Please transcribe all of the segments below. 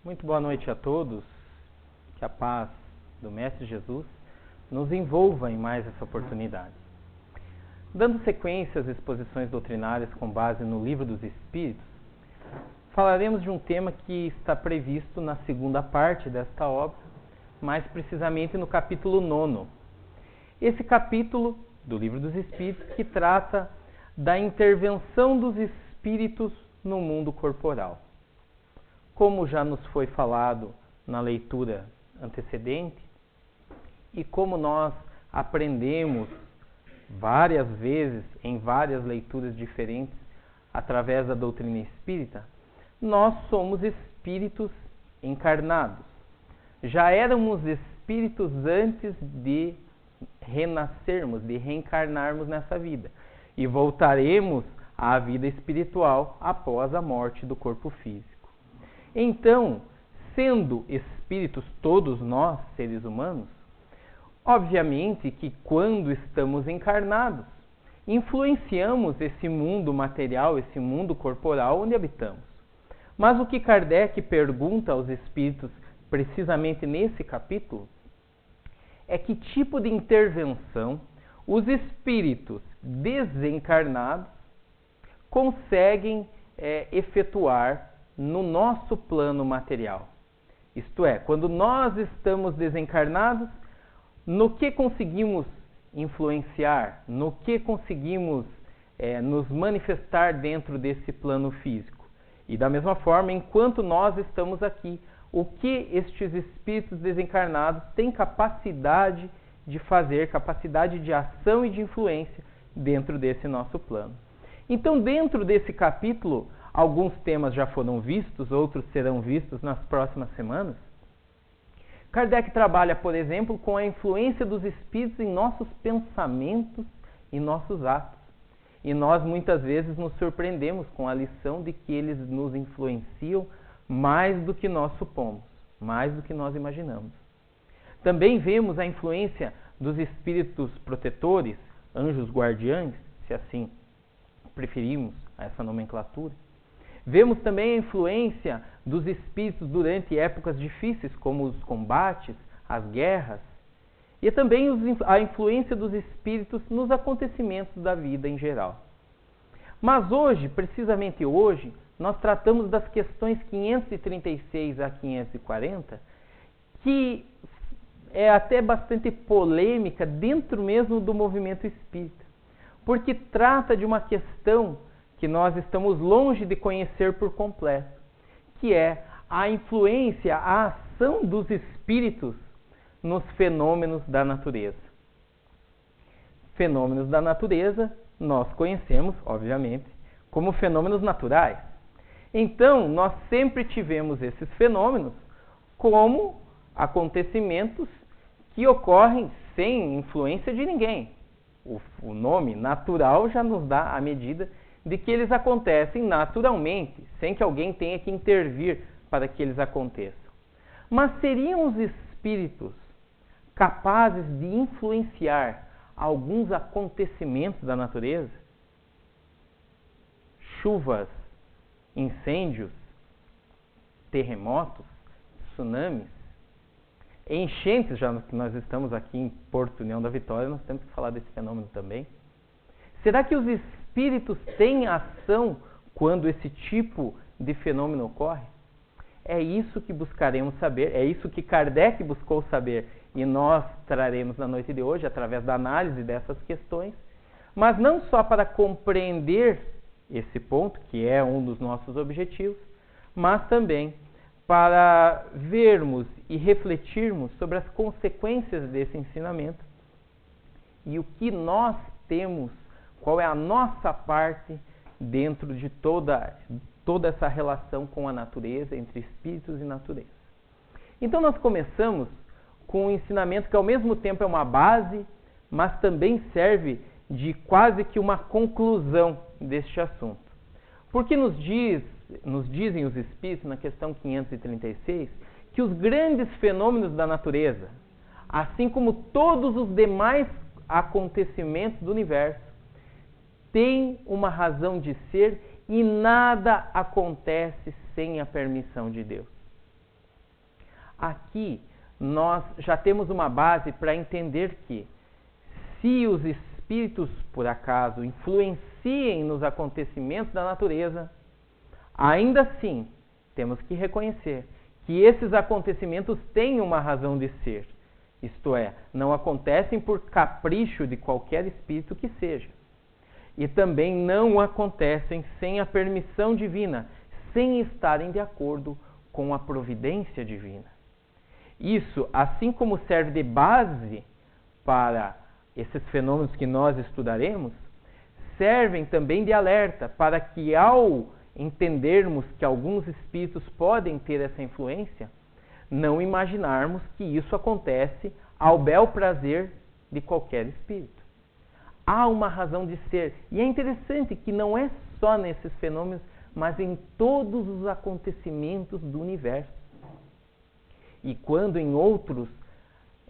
Muito boa noite a todos. Que a paz do Mestre Jesus nos envolva em mais essa oportunidade. Dando sequência às exposições doutrinárias com base no Livro dos Espíritos, falaremos de um tema que está previsto na segunda parte desta obra, mais precisamente no capítulo 9. Esse capítulo do Livro dos Espíritos que trata da intervenção dos espíritos no mundo corporal. Como já nos foi falado na leitura antecedente, e como nós aprendemos várias vezes em várias leituras diferentes através da doutrina espírita, nós somos espíritos encarnados. Já éramos espíritos antes de renascermos, de reencarnarmos nessa vida, e voltaremos à vida espiritual após a morte do corpo físico. Então, sendo espíritos todos nós, seres humanos, obviamente que quando estamos encarnados, influenciamos esse mundo material, esse mundo corporal onde habitamos. Mas o que Kardec pergunta aos espíritos, precisamente nesse capítulo, é que tipo de intervenção os espíritos desencarnados conseguem efetuar no nosso plano material. Isto é, quando nós estamos desencarnados, no que conseguimos influenciar, no que conseguimos nos manifestar dentro desse plano físico. E da mesma forma, enquanto nós estamos aqui, o que estes espíritos desencarnados têm capacidade de fazer, capacidade de ação e de influência dentro desse nosso plano. Então, dentro desse capítulo, alguns temas já foram vistos, outros serão vistos nas próximas semanas. Kardec trabalha, por exemplo, com a influência dos espíritos em nossos pensamentos e nossos atos. E nós muitas vezes nos surpreendemos com a lição de que eles nos influenciam mais do que nós supomos, mais do que nós imaginamos. Também vemos a influência dos espíritos protetores, anjos guardiães, se assim preferimos essa nomenclatura. Vemos também a influência dos espíritos durante épocas difíceis, como os combates, as guerras, e também a influência dos espíritos nos acontecimentos da vida em geral. Mas hoje, precisamente hoje, nós tratamos das questões 536 a 540, que é até bastante polêmica dentro mesmo do movimento espírita, porque trata de uma questão que nós estamos longe de conhecer por completo, que é a influência, a ação dos espíritos nos fenômenos da natureza. Fenômenos da natureza nós conhecemos, obviamente, como fenômenos naturais. Então, nós sempre tivemos esses fenômenos como acontecimentos que ocorrem sem influência de ninguém. O nome natural já nos dá a medida de que eles acontecem naturalmente, sem que alguém tenha que intervir para que eles aconteçam. Mas seriam os espíritos capazes de influenciar alguns acontecimentos da natureza? Chuvas, incêndios, terremotos, tsunamis, enchentes, já que nós estamos aqui em Porto União da Vitória, nós temos que falar desse fenômeno também. Será que os espíritos têm ação quando esse tipo de fenômeno ocorre? É isso que buscaremos saber, é isso que Kardec buscou saber, e nós traremos na noite de hoje, através da análise dessas questões, mas não só para compreender esse ponto, que é um dos nossos objetivos, mas também para vermos e refletirmos sobre as consequências desse ensinamento e o que nós temos, qual é a nossa parte dentro de toda essa relação com a natureza, entre espíritos e natureza. Então nós começamos com um ensinamento que ao mesmo tempo é uma base, mas também serve de quase que uma conclusão deste assunto. Porque nos dizem os espíritos, na questão 536, que os grandes fenômenos da natureza, assim como todos os demais acontecimentos do universo, têm uma razão de ser e nada acontece sem a permissão de Deus. Aqui nós já temos uma base para entender que, se os espíritos, por acaso, influenciem nos acontecimentos da natureza, ainda assim temos que reconhecer que esses acontecimentos têm uma razão de ser. Isto é, não acontecem por capricho de qualquer espírito que seja. E também não acontecem sem a permissão divina, sem estarem de acordo com a providência divina. Isso, assim como serve de base para esses fenômenos que nós estudaremos, servem também de alerta para que, ao entendermos que alguns espíritos podem ter essa influência, não imaginarmos que isso acontece ao bel prazer de qualquer espírito. Há uma razão de ser, e é interessante que não é só nesses fenômenos, mas em todos os acontecimentos do universo. E quando em outros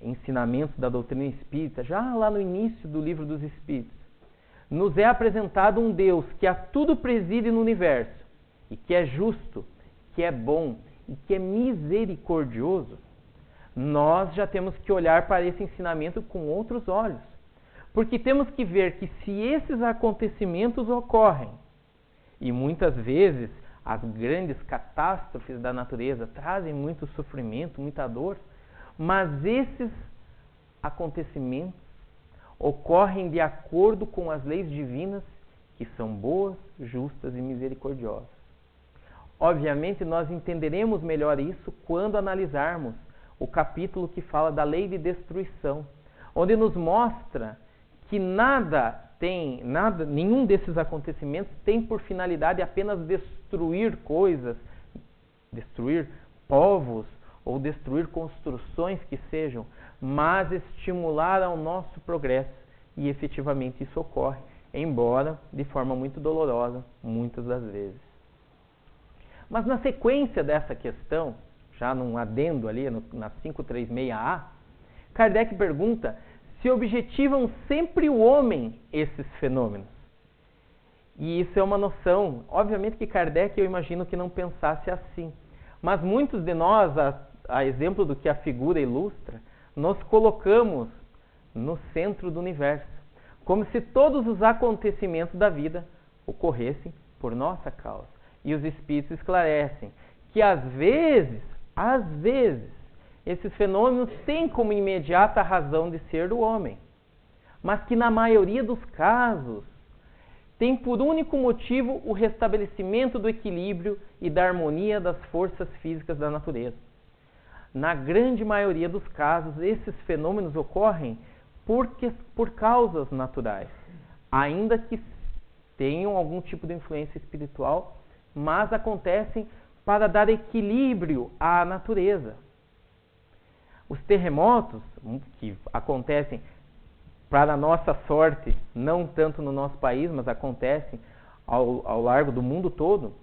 ensinamentos da doutrina espírita, já lá no início do Livro dos Espíritos, nos é apresentado um Deus que a tudo preside no universo, e que é justo, que é bom e que é misericordioso, nós já temos que olhar para esse ensinamento com outros olhos. Porque temos que ver que, se esses acontecimentos ocorrem, e muitas vezes as grandes catástrofes da natureza trazem muito sofrimento, muita dor, mas esses acontecimentos ocorrem de acordo com as leis divinas, que são boas, justas e misericordiosas. Obviamente, nós entenderemos melhor isso quando analisarmos o capítulo que fala da lei de destruição, onde nos mostra que nenhum desses acontecimentos tem por finalidade apenas destruir coisas, destruir povos ou destruir construções que sejam, mas estimular ao nosso progresso, e efetivamente isso ocorre, embora de forma muito dolorosa, muitas das vezes. Mas na sequência dessa questão, já num adendo ali na 536A, Kardec pergunta se objetivam sempre o homem esses fenômenos. E isso é uma noção, obviamente que Kardec, eu imagino que não pensasse assim, mas muitos de nós, a exemplo do que a figura ilustra, nos colocamos no centro do universo, como se todos os acontecimentos da vida ocorressem por nossa causa. E os Espíritos esclarecem que às vezes, esses fenômenos têm como imediata razão de ser do homem, mas que na maioria dos casos tem por único motivo o restabelecimento do equilíbrio e da harmonia das forças físicas da natureza. Na grande maioria dos casos, esses fenômenos ocorrem por causas naturais, ainda que tenham algum tipo de influência espiritual, mas acontecem para dar equilíbrio à natureza. Os terremotos, que acontecem, para a nossa sorte, não tanto no nosso país, mas acontecem ao largo do mundo todo,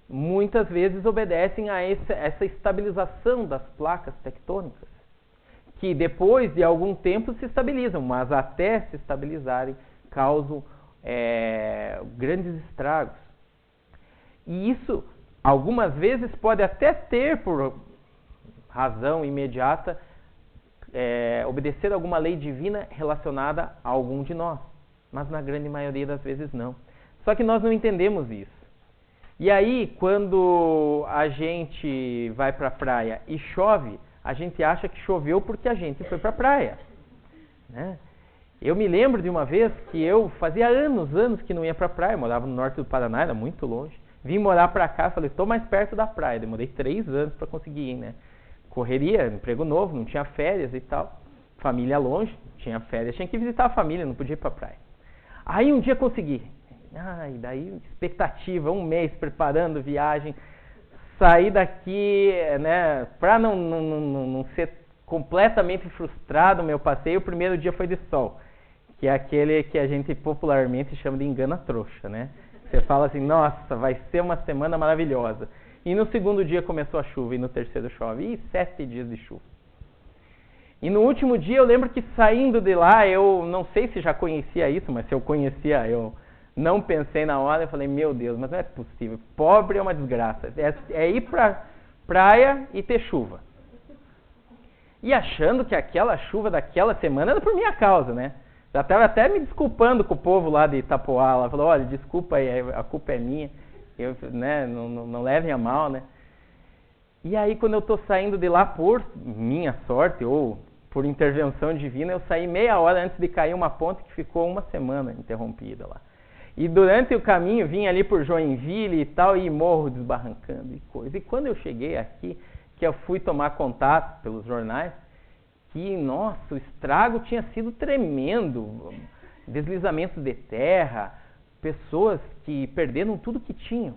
muitas vezes obedecem a essa estabilização das placas tectônicas, que depois de algum tempo se estabilizam, mas até se estabilizarem causam grandes estragos. E isso, algumas vezes, pode até ter por razão imediata obedecer a alguma lei divina relacionada a algum de nós, mas na grande maioria das vezes não. Só que nós não entendemos isso. E aí, quando a gente vai para a praia e chove, a gente acha que choveu porque a gente foi para a praia, né? Eu me lembro de uma vez que eu fazia anos que não ia para a praia, eu morava no norte do Paraná, era muito longe. Vim morar para cá, falei, estou mais perto da praia. Demorei 3 anos para conseguir ir, né? Correria, emprego novo, não tinha férias e tal. Família longe, tinha férias, tinha que visitar a família, não podia ir para a praia. Aí um dia consegui. E daí expectativa, 1 mês preparando viagem. Saí daqui, né, para não ser completamente frustrado o meu passeio, o primeiro dia foi de sol, que é aquele que a gente popularmente chama de engana-trouxa, né? Você fala assim, nossa, vai ser uma semana maravilhosa. E no segundo dia começou a chuva, e no terceiro chove, e 7 dias de chuva. E no último dia eu lembro que saindo de lá, eu não sei se já conhecia isso, mas se eu conhecia, eu não pensei na hora, eu falei, meu Deus, mas não é possível, pobre é uma desgraça. É ir para praia e ter chuva. E achando que aquela chuva daquela semana era por minha causa, né? Já estava até me desculpando com o povo lá de Itapoá. Lá falou, olha, desculpa aí, a culpa é minha. Né, não levem a mal, né? E aí, quando eu estou saindo de lá, por minha sorte ou por intervenção divina, eu saí meia hora antes de cair uma ponte que ficou uma semana interrompida lá. E durante o caminho, vim ali por Joinville e tal, e morro desbarrancando e coisa. E quando eu cheguei aqui, que eu fui tomar contato pelos jornais, que, nossa, o estrago tinha sido tremendo. Deslizamentos de terra, pessoas que perderam tudo que tinham.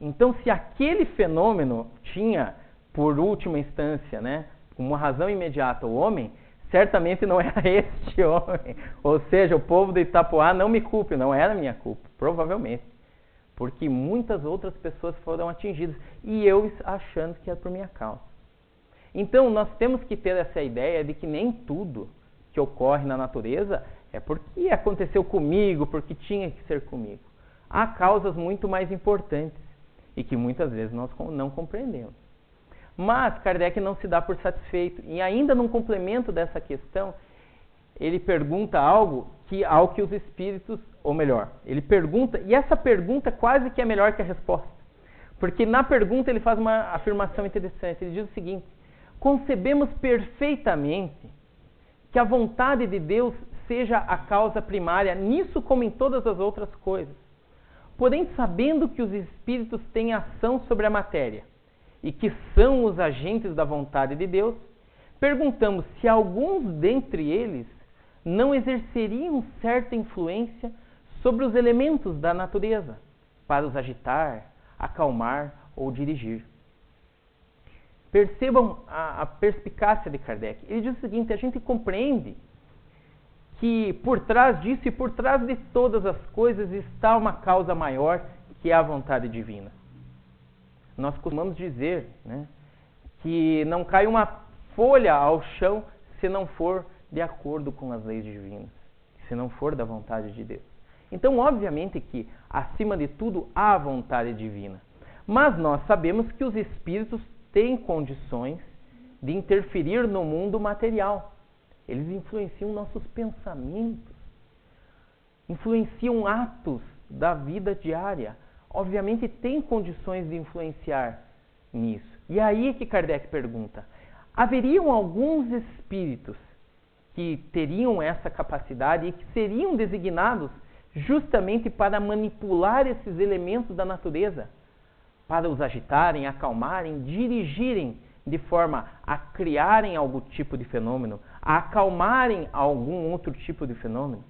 Então, se aquele fenômeno tinha, por última instância, né, uma razão imediata, o homem, certamente não era este homem. Ou seja, o povo de Itapoá não me culpe, não era minha culpa, provavelmente. Porque muitas outras pessoas foram atingidas, e eu achando que era por minha causa. Então, nós temos que ter essa ideia de que nem tudo que ocorre na natureza é porque aconteceu comigo, porque tinha que ser comigo. Há causas muito mais importantes e que muitas vezes nós não compreendemos. Mas Kardec não se dá por satisfeito. E ainda num complemento dessa questão, ele pergunta algo ao que os espíritos, ou melhor, ele pergunta, e essa pergunta quase que é melhor que a resposta. Porque na pergunta ele faz uma afirmação interessante. Ele diz o seguinte: concebemos perfeitamente que a vontade de Deus seja a causa primária nisso como em todas as outras coisas. Porém, sabendo que os espíritos têm ação sobre a matéria e que são os agentes da vontade de Deus, perguntamos se alguns dentre eles não exerceriam certa influência sobre os elementos da natureza para os agitar, acalmar ou dirigir. Percebam a perspicácia de Kardec. Ele diz o seguinte: a gente compreende que por trás disso e por trás de todas as coisas está uma causa maior, que é a vontade divina. Nós costumamos dizer, né, que não cai uma folha ao chão se não for de acordo com as leis divinas, se não for da vontade de Deus. Então, obviamente que, acima de tudo, há a vontade divina. Mas nós sabemos que os espíritos têm condições de interferir no mundo material. Eles influenciam nossos pensamentos, influenciam atos da vida diária. Obviamente tem condições de influenciar nisso. E aí que Kardec pergunta: haveriam alguns espíritos que teriam essa capacidade e que seriam designados justamente para manipular esses elementos da natureza, para os agitarem, acalmarem, dirigirem de forma a criarem algum tipo de fenômeno, a acalmarem algum outro tipo de fenômeno?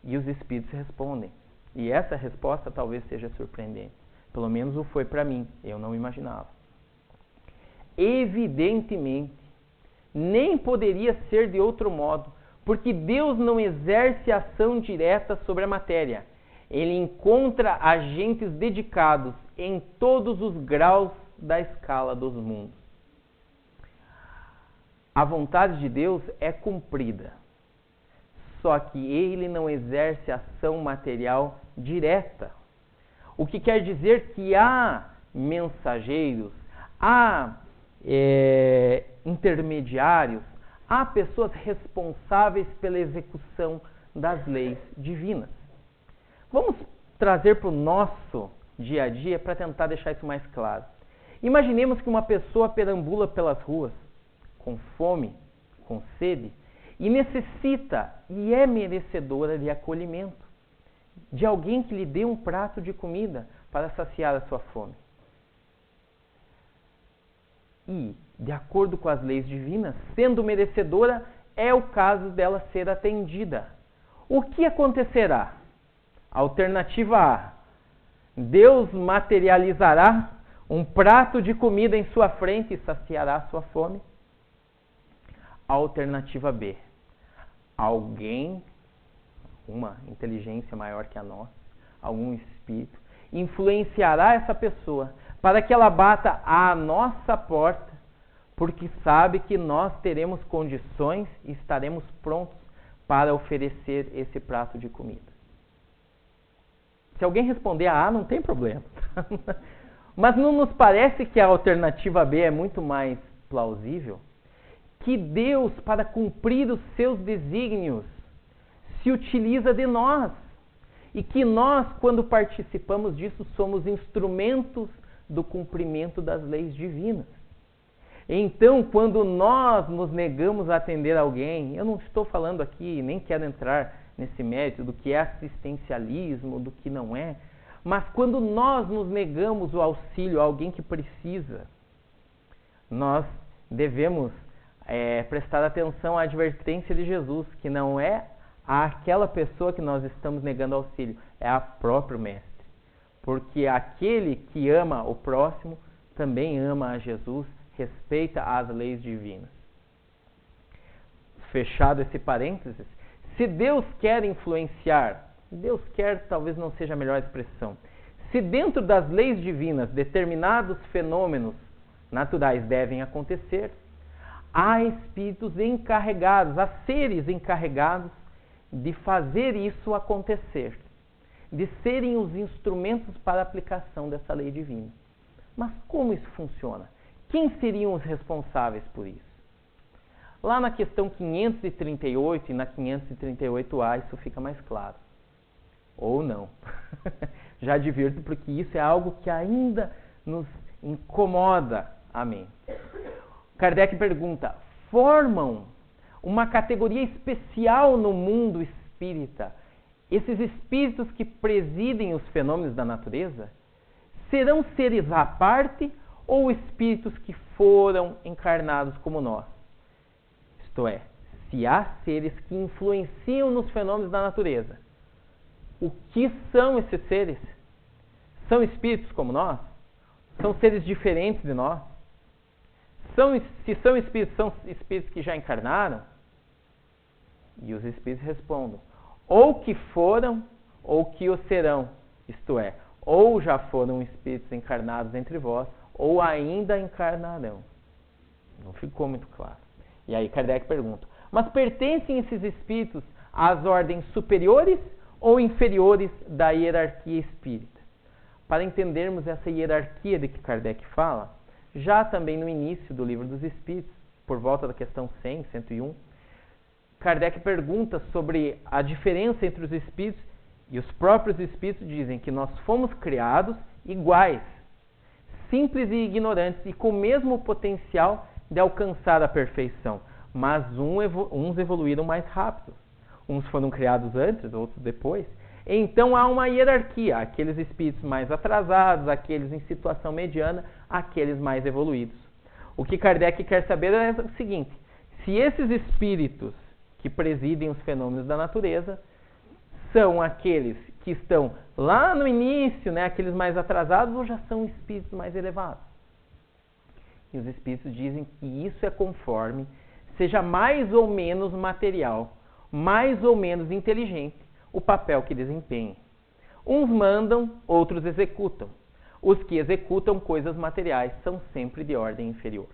E os espíritos respondem. E essa resposta talvez seja surpreendente. Pelo menos o foi para mim, eu não imaginava. Evidentemente, nem poderia ser de outro modo, porque Deus não exerce ação direta sobre a matéria. Ele encontra agentes dedicados em todos os graus da escala dos mundos. A vontade de Deus é cumprida, só que ele não exerce ação material direta. O que quer dizer que há mensageiros, há intermediários, há pessoas responsáveis pela execução das leis divinas. Vamos trazer para o nosso dia a dia para tentar deixar isso mais claro. Imaginemos que uma pessoa perambula pelas ruas com fome, com sede, e necessita e é merecedora de acolhimento, de alguém que lhe dê um prato de comida para saciar a sua fome. E, de acordo com as leis divinas, sendo merecedora, é o caso dela ser atendida. O que acontecerá? Alternativa A: Deus materializará um prato de comida em sua frente e saciará a sua fome. Alternativa B: alguém, uma inteligência maior que a nossa, algum espírito, influenciará essa pessoa para que ela bata à nossa porta, porque sabe que nós teremos condições e estaremos prontos para oferecer esse prato de comida. Se alguém responder a A, não tem problema. Mas não nos parece que a alternativa B é muito mais plausível? Que Deus, para cumprir os seus desígnios, se utiliza de nós. E que nós, quando participamos disso, somos instrumentos do cumprimento das leis divinas. Então, quando nós nos negamos a atender alguém, eu não estou falando aqui, nem quero entrar nesse mérito do que é assistencialismo, do que não é, mas quando nós nos negamos o auxílio a alguém que precisa, nós devemos prestar atenção à advertência de Jesus, que não é àquela pessoa que nós estamos negando auxílio, é a próprio Mestre. Porque aquele que ama o próximo também ama a Jesus, respeita as leis divinas. Fechado esse parênteses, se Deus quer influenciar, Deus quer talvez não seja a melhor expressão, se dentro das leis divinas determinados fenômenos naturais devem acontecer, há espíritos encarregados, há seres encarregados de fazer isso acontecer, de serem os instrumentos para a aplicação dessa lei divina. Mas como isso funciona? Quem seriam os responsáveis por isso? Lá na questão 538 e na 538A isso fica mais claro. Ou não. Já advirto porque isso é algo que ainda nos incomoda a mente. Kardec pergunta, formam uma categoria especial no mundo espírita esses espíritos que presidem os fenômenos da natureza? Serão seres à parte ou espíritos que foram encarnados como nós? Isto é, se há seres que influenciam nos fenômenos da natureza, o que são esses seres? São espíritos como nós? São seres diferentes de nós? Se são espíritos que já encarnaram? E os espíritos respondem, ou que foram, ou que o serão. Isto é, ou já foram espíritos encarnados entre vós, ou ainda encarnarão. Não ficou muito claro. E aí Kardec pergunta, mas pertencem esses espíritos às ordens superiores ou inferiores da hierarquia espírita? Para entendermos essa hierarquia de que Kardec fala, já também no início do Livro dos Espíritos, por volta da questão 100, 101, Kardec pergunta sobre a diferença entre os espíritos, e os próprios espíritos dizem que nós fomos criados iguais, simples e ignorantes, e com o mesmo potencial de alcançar a perfeição, mas uns evoluíram mais rápido. Uns foram criados antes, outros depois. Então há uma hierarquia, aqueles espíritos mais atrasados, aqueles em situação mediana, aqueles mais evoluídos. O que Kardec quer saber é o seguinte, se esses espíritos que presidem os fenômenos da natureza são aqueles que estão lá no início, né, aqueles mais atrasados, ou já são espíritos mais elevados? E os espíritos dizem que isso é conforme seja mais ou menos material, mais ou menos inteligente o papel que desempenhem. Uns mandam, outros executam. Os que executam coisas materiais são sempre de ordem inferior.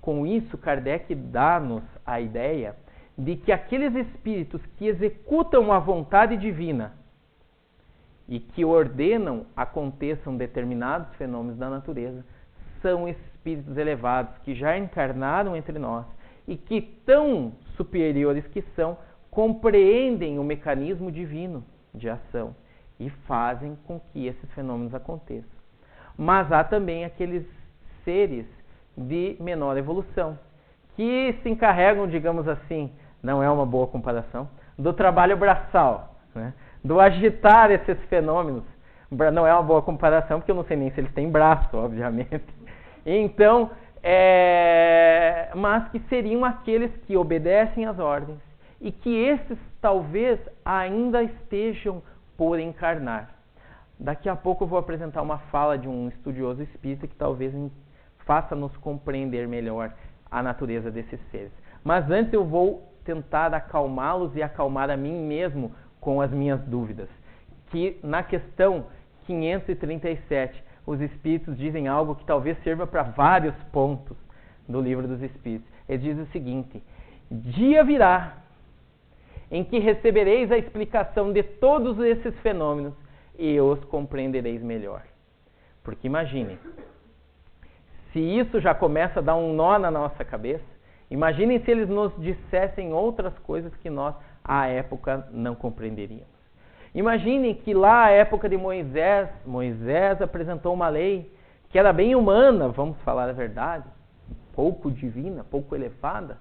Com isso, Kardec dá-nos a ideia de que aqueles espíritos que executam a vontade divina e que ordenam aconteçam determinados fenômenos da natureza são espíritos elevados que já encarnaram entre nós e que, tão superiores que são, compreendem o mecanismo divino de ação e fazem com que esses fenômenos aconteçam. Mas há também aqueles seres de menor evolução que se encarregam, digamos assim, não é uma boa comparação, do trabalho braçal, né? Do agitar esses fenômenos. Não é uma boa comparação, porque eu não sei nem se eles têm braço, obviamente. Então, mas que seriam aqueles que obedecem às ordens e que esses talvez ainda estejam por encarnar. Daqui a pouco eu vou apresentar uma fala de um estudioso espírita que talvez faça-nos compreender melhor a natureza desses seres. Mas antes eu vou tentar acalmá-los e acalmar a mim mesmo com as minhas dúvidas. Que na questão 537, os Espíritos dizem algo que talvez sirva para vários pontos do Livro dos Espíritos. Eles dizem o seguinte: dia virá em que recebereis a explicação de todos esses fenômenos e os compreendereis melhor. Porque imaginem, se isso já começa a dar um nó na nossa cabeça, imaginem se eles nos dissessem outras coisas que nós, à época, não compreenderíamos. Imaginem que lá, à época de Moisés, Moisés apresentou uma lei que era bem humana, vamos falar a verdade, pouco divina, pouco elevada,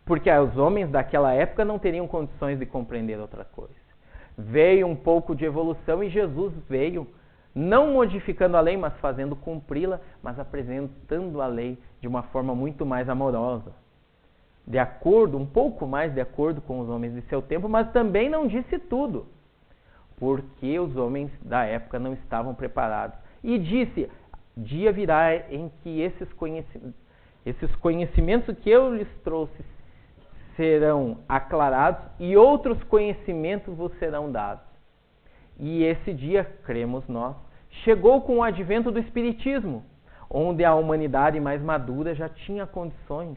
porque os homens daquela época não teriam condições de compreender outra coisa. Veio um pouco de evolução e Jesus veio, não modificando a lei, mas fazendo cumpri-la, mas apresentando a lei de uma forma muito mais amorosa, de acordo, um pouco mais de acordo com os homens de seu tempo, mas também não disse tudo, porque os homens da época não estavam preparados. E disse, dia virá em que esses conhecimentos que eu lhes trouxe serão aclarados e outros conhecimentos vos serão dados. E esse dia, cremos nós, chegou com o advento do Espiritismo, onde a humanidade mais madura já tinha condições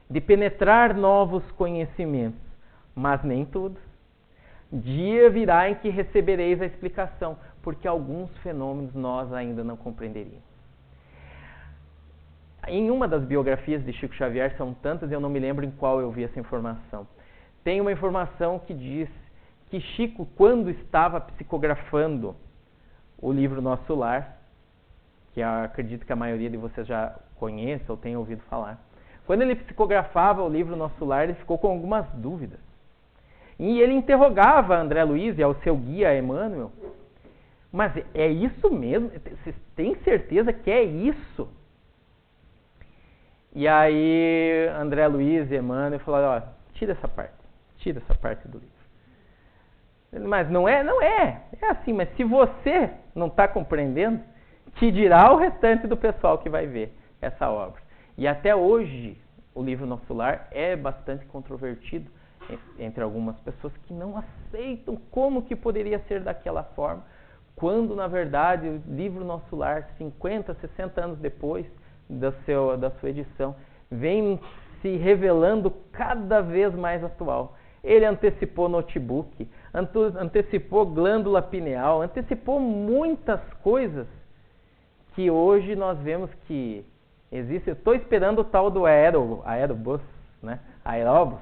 de penetrar novos conhecimentos, mas nem tudo. Dia virá em que recebereis a explicação, porque alguns fenômenos nós ainda não compreenderíamos. Em uma das biografias de Chico Xavier, são tantas, eu não me lembro em qual eu vi essa informação. Tem uma informação que diz que Chico, quando estava psicografando o livro Nosso Lar, que eu acredito que a maioria de vocês já conhece ou tenha ouvido falar, quando ele psicografava o livro Nosso Lar, ele ficou com algumas dúvidas. E ele interrogava André Luiz e ao seu guia Emmanuel, mas é isso mesmo? Vocês têm certeza que é isso? E aí André Luiz e Emmanuel falaram, tira essa parte do livro. Mas não é, é assim, mas se você não está compreendendo, te dirá o restante do pessoal que vai ver essa obra. E até hoje o livro Nosso Lar é bastante controvertido entre algumas pessoas que não aceitam como que poderia ser daquela forma, quando na verdade o livro Nosso Lar, 50, 60 anos depois da sua edição, vem se revelando cada vez mais atual. Ele antecipou notebook, antecipou glândula pineal, antecipou muitas coisas que hoje nós vemos que existe. Eu estou esperando o tal do Aerobus, né? Aerobus,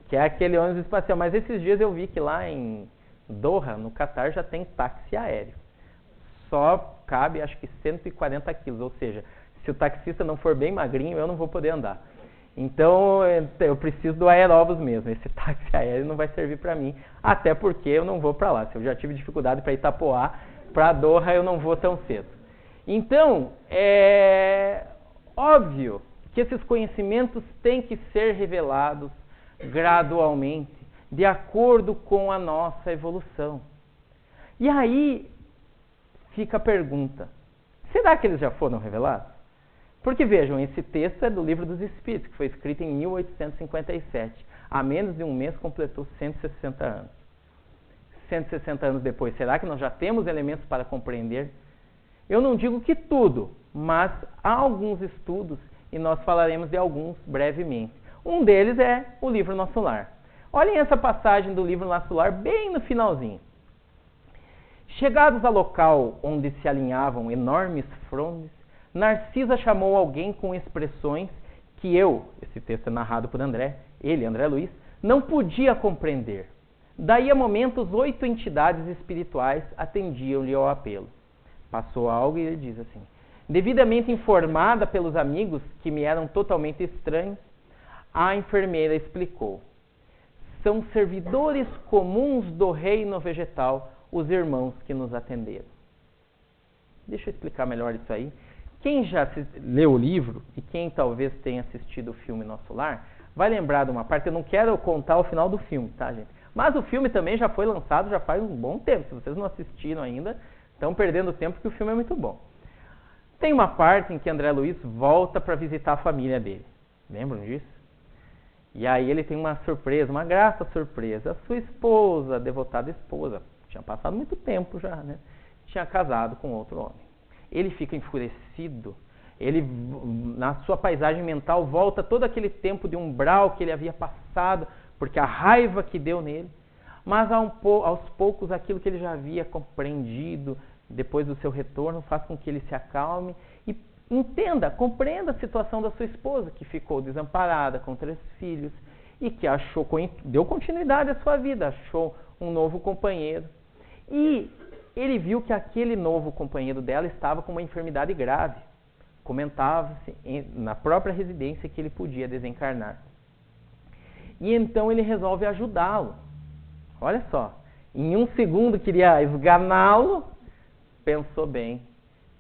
que é aquele ônibus espacial. Mas esses dias eu vi que lá em Doha, no Catar, já tem táxi aéreo. Só cabe, acho que 140 quilos, ou seja, se o taxista não for bem magrinho, eu não vou poder andar. Então, eu preciso do Aerobus mesmo. Esse táxi aéreo não vai servir para mim, até porque eu não vou para lá. Se eu já tive dificuldade para Itapoá, para Doha eu não vou tão cedo. Então, é óbvio que esses conhecimentos têm que ser revelados gradualmente, de acordo com a nossa evolução. E aí fica a pergunta, será que eles já foram revelados? Porque vejam, esse texto é do Livro dos Espíritos, que foi escrito em 1857. Há menos de um mês completou 160 anos. 160 anos depois, será que nós já temos elementos para compreender? Eu não digo que tudo, mas há alguns estudos e nós falaremos de alguns brevemente. Um deles é o livro Nosso Lar. Olhem essa passagem do livro Nosso Lar bem no finalzinho. Chegados ao local onde se alinhavam enormes frondes, Narcisa chamou alguém com expressões que esse texto é narrado por André Luiz, não podia compreender. Daí a momentos 8 entidades espirituais atendiam-lhe ao apelo. Passou algo e ele diz assim, devidamente informada pelos amigos que me eram totalmente estranhos, a enfermeira explicou. São servidores comuns do reino vegetal, os irmãos que nos atenderam. Deixa eu explicar melhor isso aí. Quem já leu o livro e quem talvez tenha assistido o filme Nosso Lar, vai lembrar de uma parte, eu não quero contar o final do filme, tá, gente? Mas o filme também já foi lançado já faz um bom tempo. Se vocês não assistiram ainda, estão perdendo tempo porque o filme é muito bom. Tem uma parte em que André Luiz volta para visitar a família dele. Lembram disso? E aí ele tem uma surpresa, uma grata surpresa. A sua esposa, a devotada esposa, tinha passado muito tempo já, né? Tinha casado com outro homem. Ele fica enfurecido, ele, na sua paisagem mental, volta todo aquele tempo de umbral que ele havia passado, porque a raiva que deu nele, mas aos poucos aquilo que ele já havia compreendido, depois do seu retorno, faz com que ele se acalme e entenda, compreenda a situação da sua esposa, que ficou desamparada com 3 filhos e que deu continuidade à sua vida, achou um novo companheiro. E ele viu que aquele novo companheiro dela estava com uma enfermidade grave. Comentava-se na própria residência que ele podia desencarnar. E então ele resolve ajudá-lo. Olha só, em um segundo queria esganá-lo, pensou bem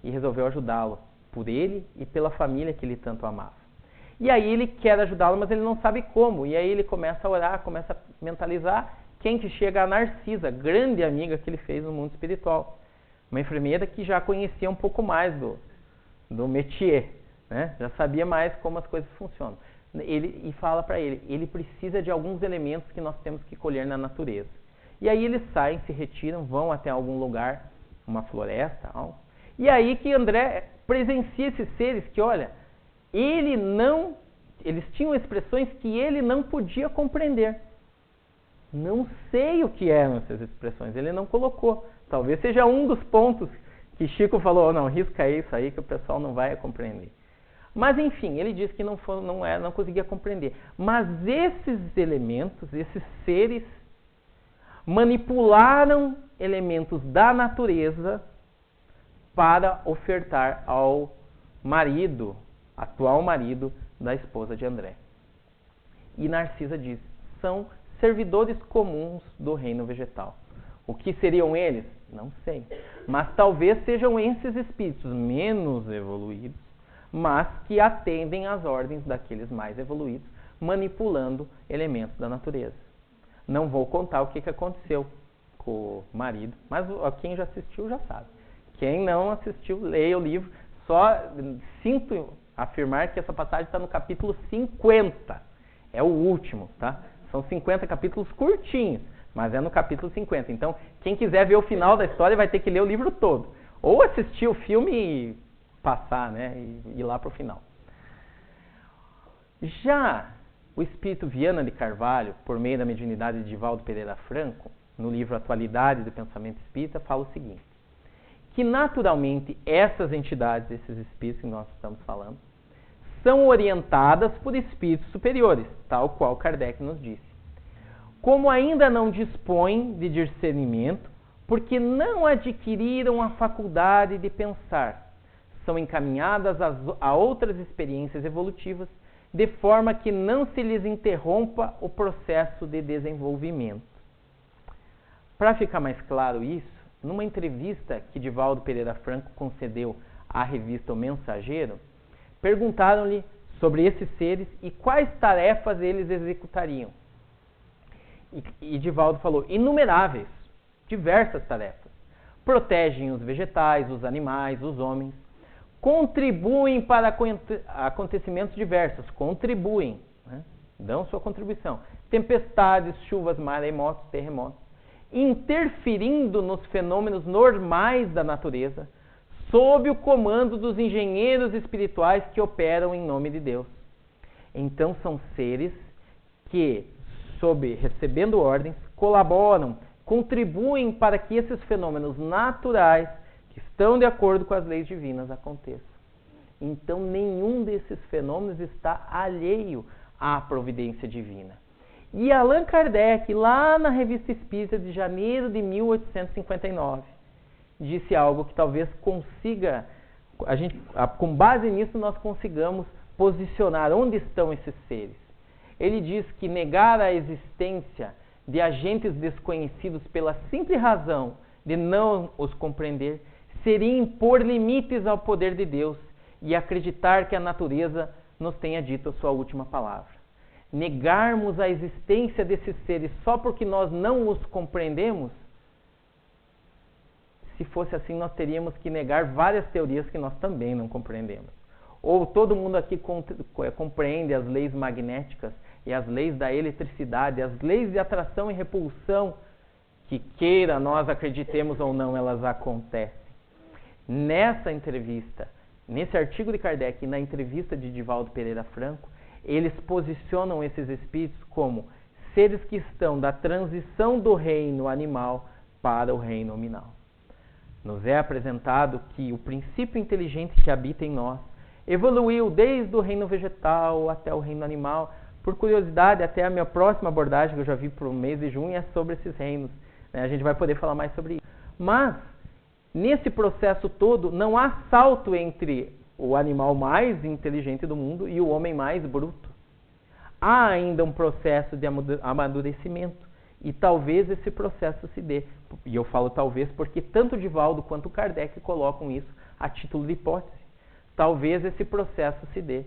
e resolveu ajudá-lo, por ele e pela família que ele tanto amava. E aí ele quer ajudá-lo, mas ele não sabe como. E aí ele começa a orar, começa a mentalizar. Quem que chega? A Narcisa, grande amiga que ele fez no mundo espiritual. Uma enfermeira que já conhecia um pouco mais do métier, né? Já sabia mais como as coisas funcionam. E fala para ele precisa de alguns elementos que nós temos que colher na natureza. E aí eles saem, se retiram, vão até algum lugar, uma floresta, algo. E aí que André presencia esses seres que, olha, eles tinham expressões que ele não podia compreender. Não sei o que eram essas expressões, ele não colocou. Talvez seja um dos pontos que Chico falou, não, risca isso aí que o pessoal não vai compreender. Mas enfim, ele disse que não conseguia compreender. Mas esses elementos, esses seres, manipularam elementos da natureza para ofertar ao marido, atual marido da esposa de André. E Narcisa diz, são servidores comuns do reino vegetal. O que seriam eles? Não sei. Mas talvez sejam esses espíritos menos evoluídos, mas que atendem às ordens daqueles mais evoluídos, manipulando elementos da natureza. Não vou contar o que aconteceu com o marido, mas quem já assistiu já sabe. Quem não assistiu, leia o livro. Só sinto afirmar que essa passagem está no capítulo 50. É o último, tá? São 50 capítulos curtinhos, mas é no capítulo 50. Então, quem quiser ver o final da história vai ter que ler o livro todo. Ou assistir o filme e passar, né? E ir lá para o final. Já o espírito Viana de Carvalho, por meio da mediunidade de Divaldo Pereira Franco, no livro Atualidade do Pensamento Espírita, fala o seguinte, que naturalmente essas entidades, esses espíritos que nós estamos falando, são orientadas por espíritos superiores, tal qual Kardec nos disse. Como ainda não dispõem de discernimento, porque não adquiriram a faculdade de pensar, são encaminhadas a outras experiências evolutivas, de forma que não se lhes interrompa o processo de desenvolvimento. Para ficar mais claro isso, numa entrevista que Divaldo Pereira Franco concedeu à revista O Mensageiro, perguntaram-lhe sobre esses seres e quais tarefas eles executariam. E Divaldo falou, inumeráveis, diversas tarefas. Protegem os vegetais, os animais, os homens. Contribuem para acontecimentos diversos, contribuem, né? Dão sua contribuição. Tempestades, chuvas, maremotos, terremotos. Interferindo nos fenômenos normais da natureza, sob o comando dos engenheiros espirituais que operam em nome de Deus. Então são seres que, recebendo ordens, colaboram, contribuem para que esses fenômenos naturais, que estão de acordo com as leis divinas, aconteçam. Então nenhum desses fenômenos está alheio à providência divina. E Allan Kardec, lá na Revista Espírita de janeiro de 1859, disse algo que talvez consiga, com base nisso nós consigamos posicionar onde estão esses seres. Ele diz que negar a existência de agentes desconhecidos pela simples razão de não os compreender seria impor limites ao poder de Deus e acreditar que a natureza nos tenha dito a sua última palavra. Negarmos a existência desses seres só porque nós não os compreendemos, se fosse assim, nós teríamos que negar várias teorias que nós também não compreendemos. Ou todo mundo aqui compreende as leis magnéticas e as leis da eletricidade, as leis de atração e repulsão, que queira nós acreditemos ou não, elas acontecem. Nessa entrevista, nesse artigo de Kardec e na entrevista de Divaldo Pereira Franco, eles posicionam esses espíritos como seres que estão da transição do reino animal para o reino nominal. Nos é apresentado que o princípio inteligente que habita em nós evoluiu desde o reino vegetal até o reino animal. Por curiosidade, até a minha próxima abordagem, que eu já vi para o mês de junho, é sobre esses reinos. A gente vai poder falar mais sobre isso. Mas, nesse processo todo, não há salto entre o animal mais inteligente do mundo e o homem mais bruto. Há ainda um processo de amadurecimento. E talvez esse processo se dê. E eu falo talvez porque tanto Divaldo quanto Kardec colocam isso a título de hipótese. Talvez esse processo se dê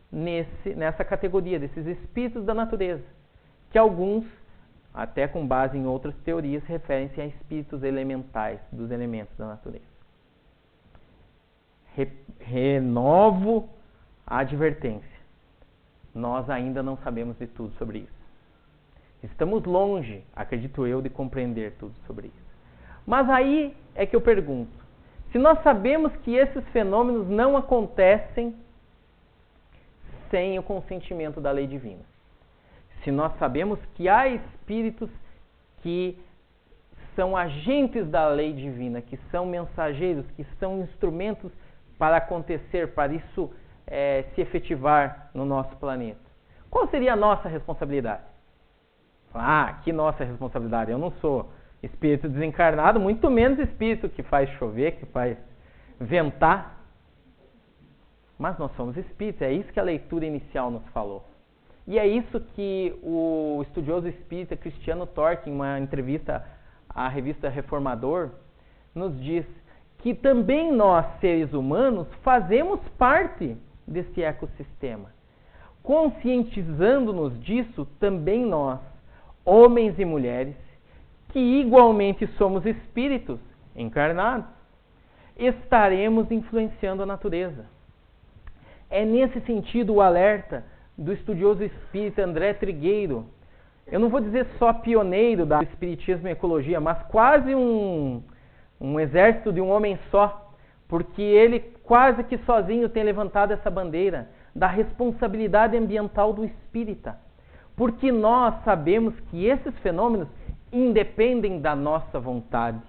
nessa categoria desses espíritos da natureza, que alguns, até com base em outras teorias, referem-se a espíritos elementais, dos elementos da natureza. Renovo a advertência. Nós ainda não sabemos de tudo sobre isso. Estamos longe, acredito eu, de compreender tudo sobre isso. Mas aí é que eu pergunto, se nós sabemos que esses fenômenos não acontecem sem o consentimento da lei divina, se nós sabemos que há espíritos que são agentes da lei divina, que são mensageiros, que são instrumentos para acontecer, para isso se efetivar no nosso planeta, qual seria a nossa responsabilidade? Que nossa responsabilidade, eu não sou espírito desencarnado, muito menos espírito que faz chover, que faz ventar. Mas nós somos espíritos, é isso que a leitura inicial nos falou. E é isso que o estudioso espírita Cristiano Torque, em uma entrevista à revista Reformador, nos diz que também nós, seres humanos, fazemos parte desse ecossistema. Conscientizando-nos disso, também nós, homens e mulheres, que igualmente somos espíritos encarnados, estaremos influenciando a natureza. É nesse sentido o alerta do estudioso espírita André Trigueiro. Eu não vou dizer só pioneiro do espiritismo e ecologia, mas quase um exército de um homem só, porque ele quase que sozinho tem levantado essa bandeira da responsabilidade ambiental do espírita. Porque nós sabemos que esses fenômenos independem da nossa vontade.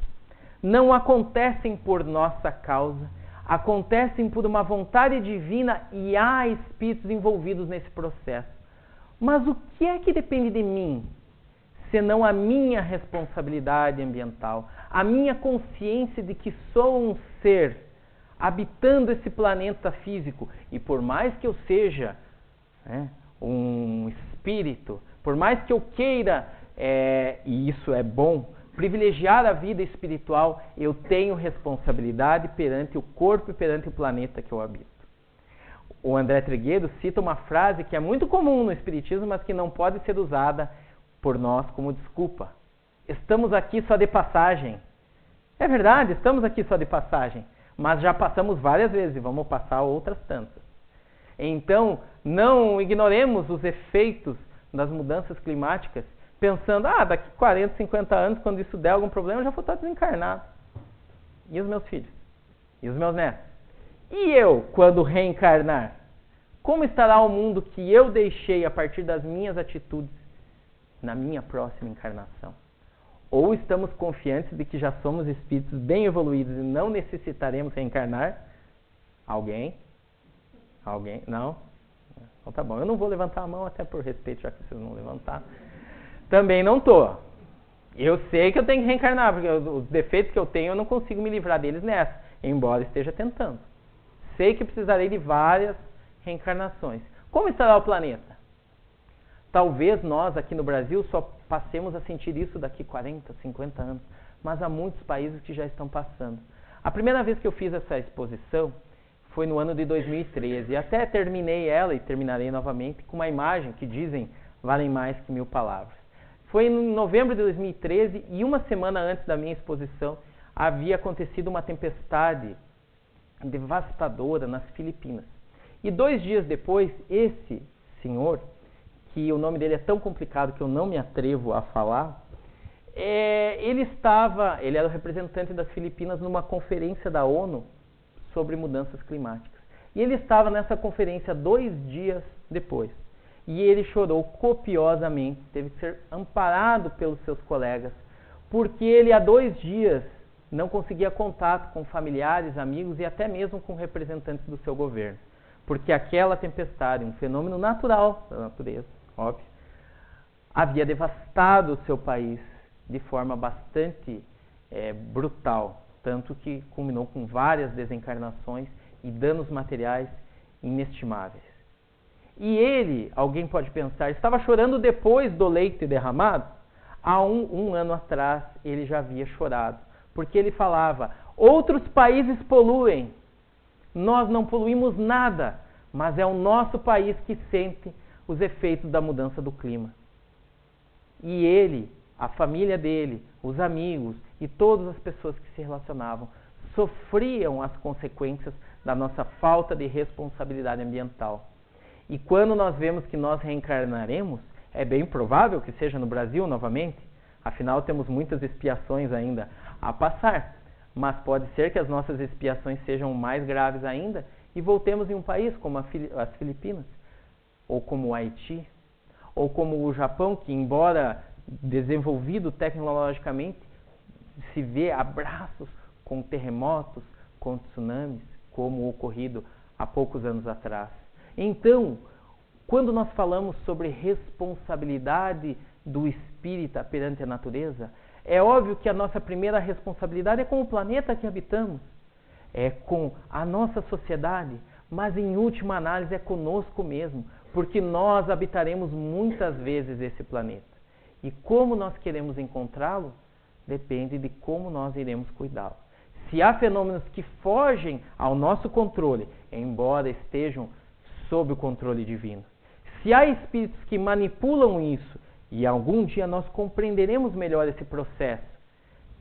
Não acontecem por nossa causa, acontecem por uma vontade divina e há espíritos envolvidos nesse processo. Mas o que é que depende de mim, senão a minha responsabilidade ambiental, a minha consciência de que sou um ser habitando esse planeta físico, e por mais que eu seja um espírito, por mais que eu queira, e isso é bom, privilegiar a vida espiritual, eu tenho responsabilidade perante o corpo e perante o planeta que eu habito. O André Trigueiro cita uma frase que é muito comum no espiritismo, mas que não pode ser usada por nós como desculpa. Estamos aqui só de passagem. É verdade, estamos aqui só de passagem, mas já passamos várias vezes e vamos passar outras tantas. Então, não ignoremos os efeitos das mudanças climáticas, pensando, daqui 40, 50 anos, quando isso der algum problema, eu já vou estar desencarnado. E os meus filhos? E os meus netos? E eu, quando reencarnar? Como estará o mundo que eu deixei a partir das minhas atitudes na minha próxima encarnação? Ou estamos confiantes de que já somos espíritos bem evoluídos e não necessitaremos reencarnar? Alguém? Não? Então tá bom, eu não vou levantar a mão, até por respeito, já que vocês não levantaram. Também não estou. Eu sei que eu tenho que reencarnar, porque os defeitos que eu tenho eu não consigo me livrar deles nessa, embora esteja tentando. Sei que precisarei de várias reencarnações. Como estará o planeta? Talvez nós aqui no Brasil só passemos a sentir isso daqui 40, 50 anos, mas há muitos países que já estão passando. A primeira vez que eu fiz essa exposição foi no ano de 2013, e até terminei ela e terminarei novamente com uma imagem que dizem valem mais que 1000 palavras. Foi em novembro de 2013 e uma semana antes da minha exposição havia acontecido uma tempestade devastadora nas Filipinas. E 2 dias depois, esse senhor, que o nome dele é tão complicado que eu não me atrevo a falar, ele era o representante das Filipinas numa conferência da ONU sobre mudanças climáticas. E ele estava nessa conferência 2 dias depois. E ele chorou copiosamente, teve que ser amparado pelos seus colegas, porque ele há 2 dias não conseguia contato com familiares, amigos e até mesmo com representantes do seu governo. Porque aquela tempestade, um fenômeno natural da natureza, óbvio, havia devastado o seu país de forma bastante brutal, tanto que culminou com várias desencarnações e danos materiais inestimáveis. E ele, alguém pode pensar, estava chorando depois do leite derramado? Há um ano atrás ele já havia chorado, porque ele falava, outros países poluem, nós não poluímos nada, mas é o nosso país que sente os efeitos da mudança do clima. E ele, a família dele, os amigos e todas as pessoas que se relacionavam sofriam as consequências da nossa falta de responsabilidade ambiental. E quando nós vemos que nós reencarnaremos, é bem provável que seja no Brasil novamente, afinal temos muitas expiações ainda a passar, mas pode ser que as nossas expiações sejam mais graves ainda e voltemos em um país como as Filipinas, ou como o Haiti, ou como o Japão, que embora desenvolvido tecnologicamente, se vê a braços com terremotos, com tsunamis, como o ocorrido há poucos anos atrás. Então, quando nós falamos sobre responsabilidade do espírita perante a natureza, é óbvio que a nossa primeira responsabilidade é com o planeta que habitamos, é com a nossa sociedade, mas em última análise é conosco mesmo, porque nós habitaremos muitas vezes esse planeta. E como nós queremos encontrá-lo, depende de como nós iremos cuidá-lo. Se há fenômenos que fogem ao nosso controle, embora estejam sob o controle divino, se há espíritos que manipulam isso, e algum dia nós compreenderemos melhor esse processo,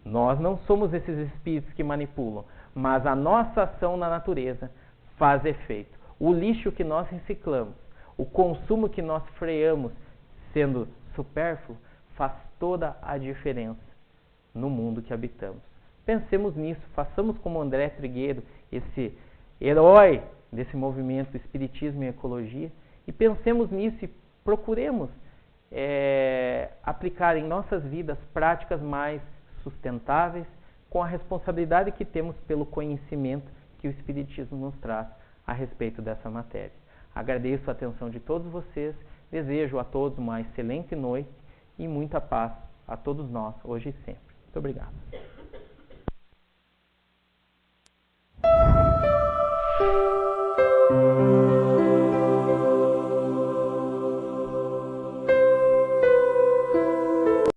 nós não somos esses espíritos que manipulam, mas a nossa ação na natureza faz efeito. O lixo que nós reciclamos, o consumo que nós freamos, sendo supérfluo, faz toda a diferença no mundo que habitamos. Pensemos nisso, façamos como André Trigueiro, esse herói desse movimento Espiritismo e Ecologia, e pensemos nisso e procuremos aplicar em nossas vidas práticas mais sustentáveis, com a responsabilidade que temos pelo conhecimento que o Espiritismo nos traz a respeito dessa matéria. Agradeço a atenção de todos vocês, desejo a todos uma excelente noite e muita paz a todos nós, hoje e sempre. Muito obrigado.